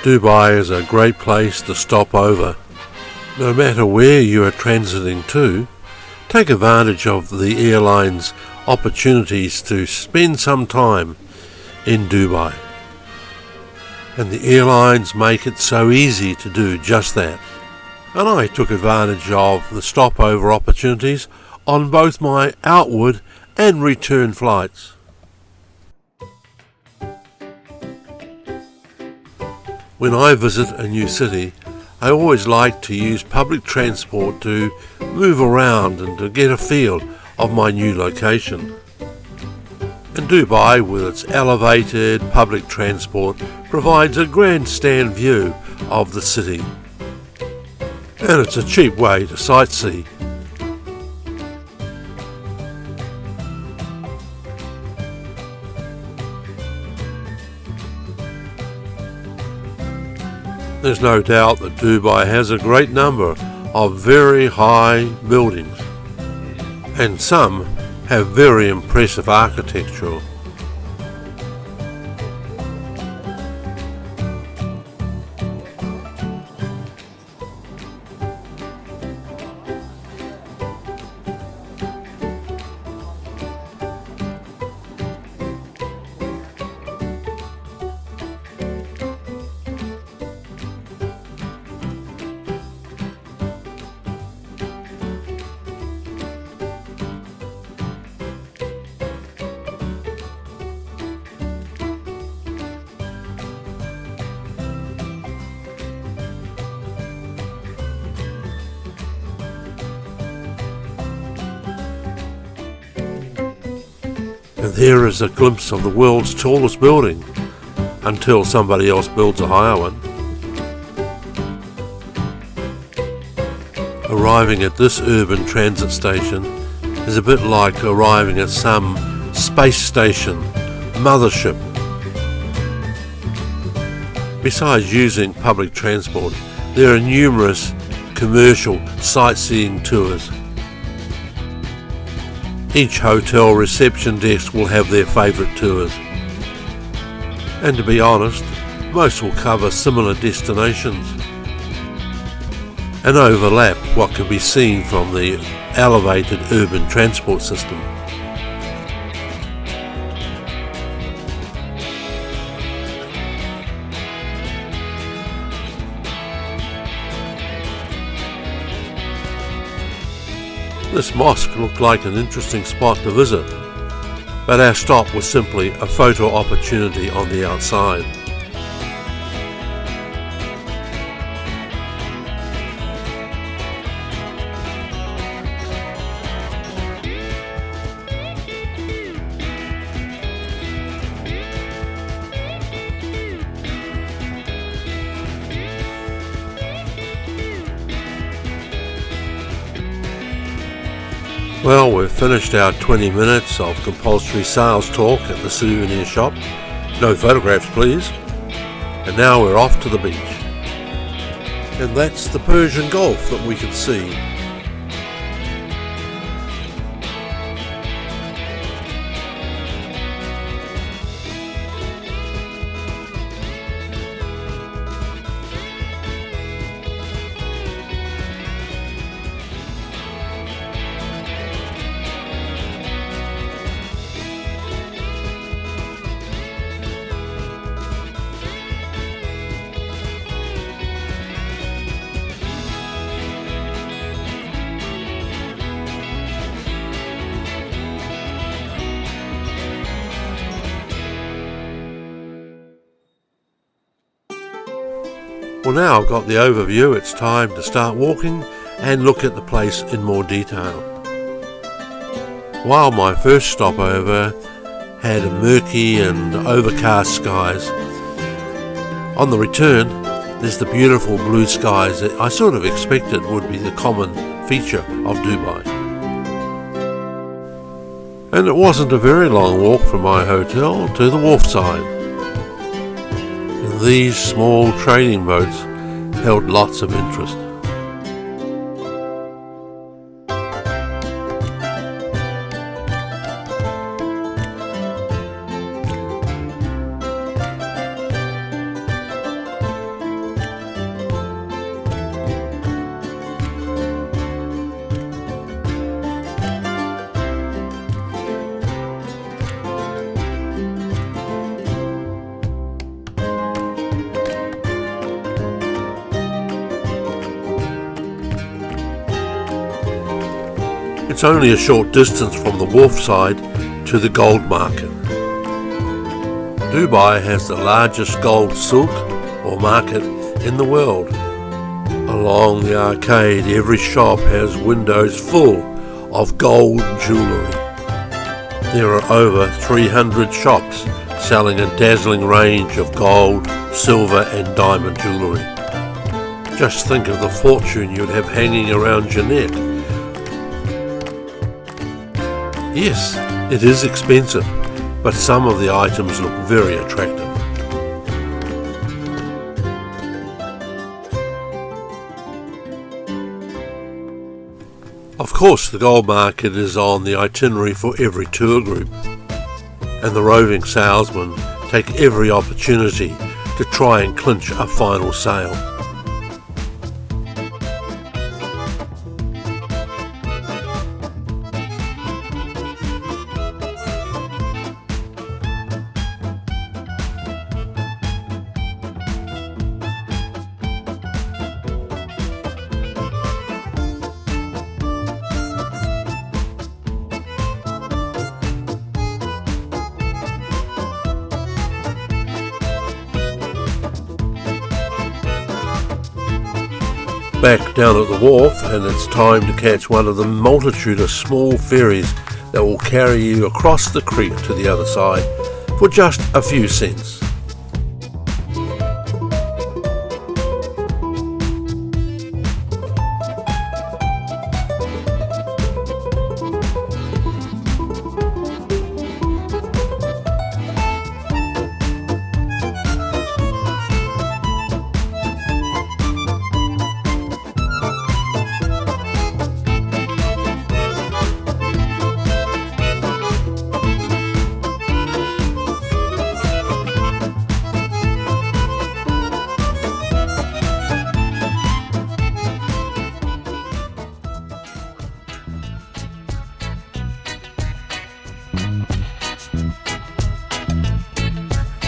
Dubai is a great place to stop over. No matter where you are transiting to, take advantage of the airline's opportunities to spend some time in Dubai. And the airlines make it so easy to do just that. And I took advantage of the stopover opportunities on both my outward and return flights. When I visit a new city, I always like to use public transport to move around and to get a feel of my new location. And Dubai, with its elevated public transport, provides a grandstand view of the city. And it's a cheap way to sightsee. There's no doubt that Dubai has a great number of very high buildings, and some have very impressive architecture. And there is a glimpse of the world's tallest building, until somebody else builds a higher one. Arriving at this urban transit station is a bit like arriving at some space station, mothership. Besides using public transport, there are numerous commercial sightseeing tours. Each hotel reception desk will have their favourite tours. And to be honest, most will cover similar destinations and overlap what can be seen from the elevated urban transport system. This mosque looked like an interesting spot to visit, but our stop was simply a photo opportunity on the outside. Well, we've finished our 20 minutes of compulsory sales talk at the souvenir shop. No photographs, please. And now we're off to the beach. And that's the Persian Gulf that we can see. Well, now I've got the overview, it's time to start walking and look at the place in more detail. While my first stopover had murky and overcast skies, on the return there's the beautiful blue skies that I sort of expected would be the common feature of Dubai. And it wasn't a very long walk from my hotel to the wharf side. These small trading boats held lots of interest. It's only a short distance from the wharf side to the gold market. Dubai has the largest gold souk or market in the world. Along the arcade, every shop has windows full of gold jewellery. There are over 300 shops selling a dazzling range of gold, silver and diamond jewellery. Just think of the fortune you'd have hanging around your neck. Yes, it is expensive, but some of the items look very attractive. Of course, the gold market is on the itinerary for every tour group, and the roving salesmen take every opportunity to try and clinch a final sale. Back down at the wharf, and it's time to catch one of the multitude of small ferries that will carry you across the creek to the other side for just a few cents.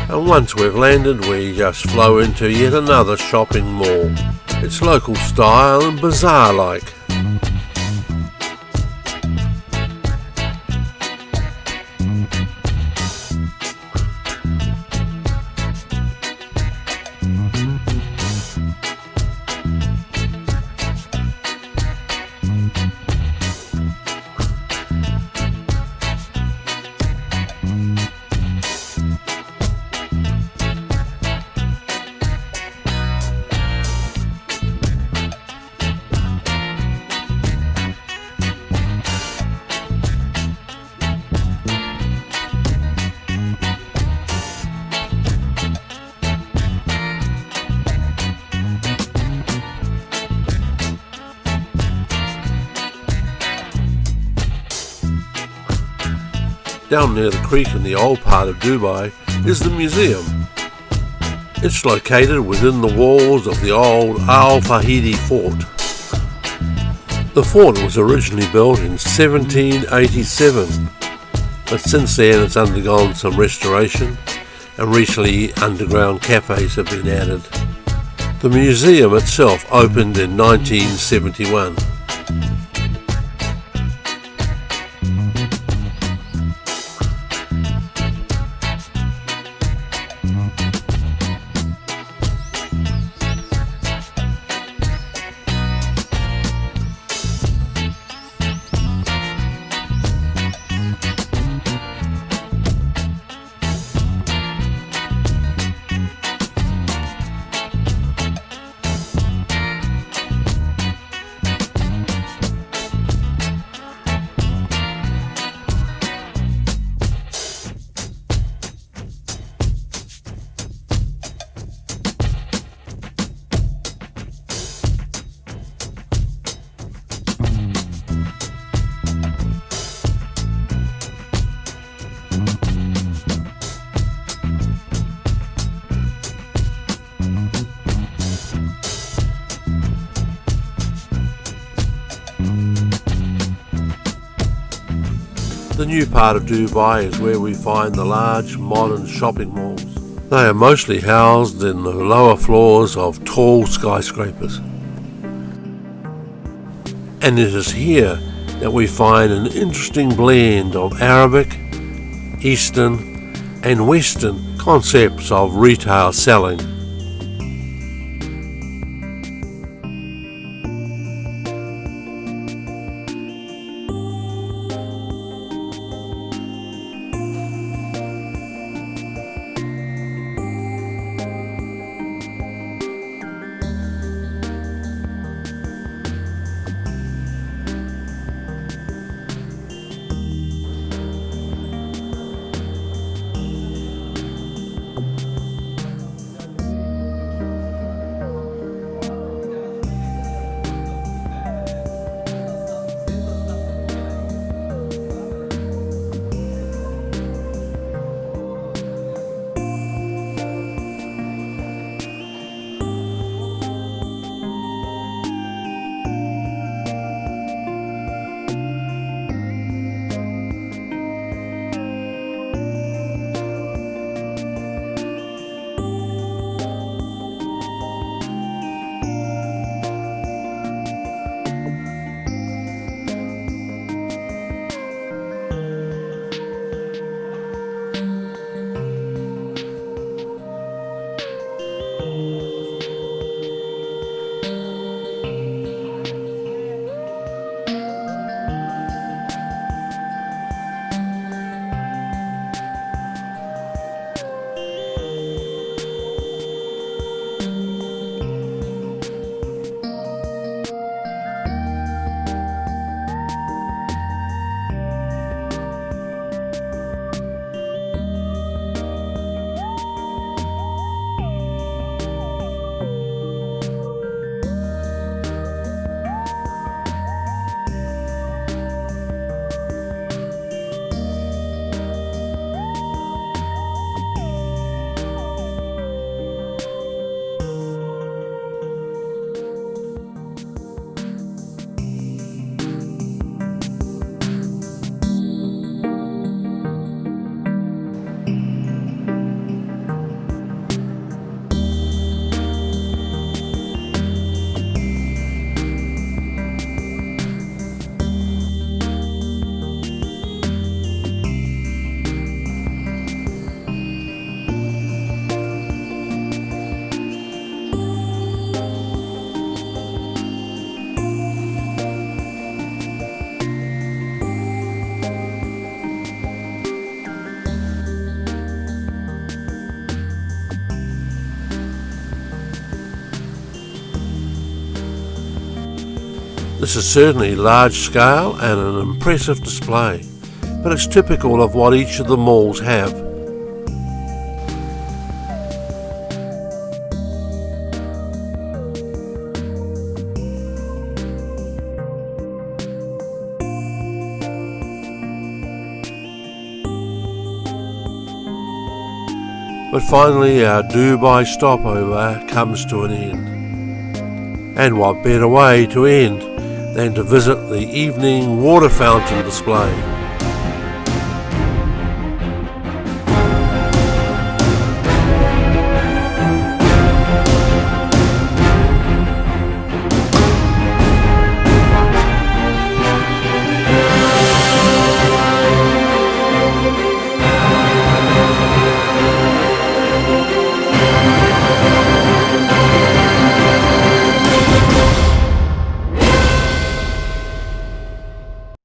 And once we've landed, we just flow into yet another shopping mall. It's local style and bazaar-like. Down near the creek in the old part of Dubai is the museum. It's located within the walls of the old Al Fahidi fort. The fort was originally built in 1787, but since then it's undergone some restoration and recently underground cafes have been added. The museum itself opened in 1971. The new part of Dubai is where we find the large modern shopping malls. They are mostly housed in the lower floors of tall skyscrapers. And it is here that we find an interesting blend of Arabic, Eastern and Western concepts of retail selling. This is certainly large scale and an impressive display, but it's typical of what each of the malls have. But finally our Dubai stopover comes to an end. And what better way to end than to visit the evening water fountain display.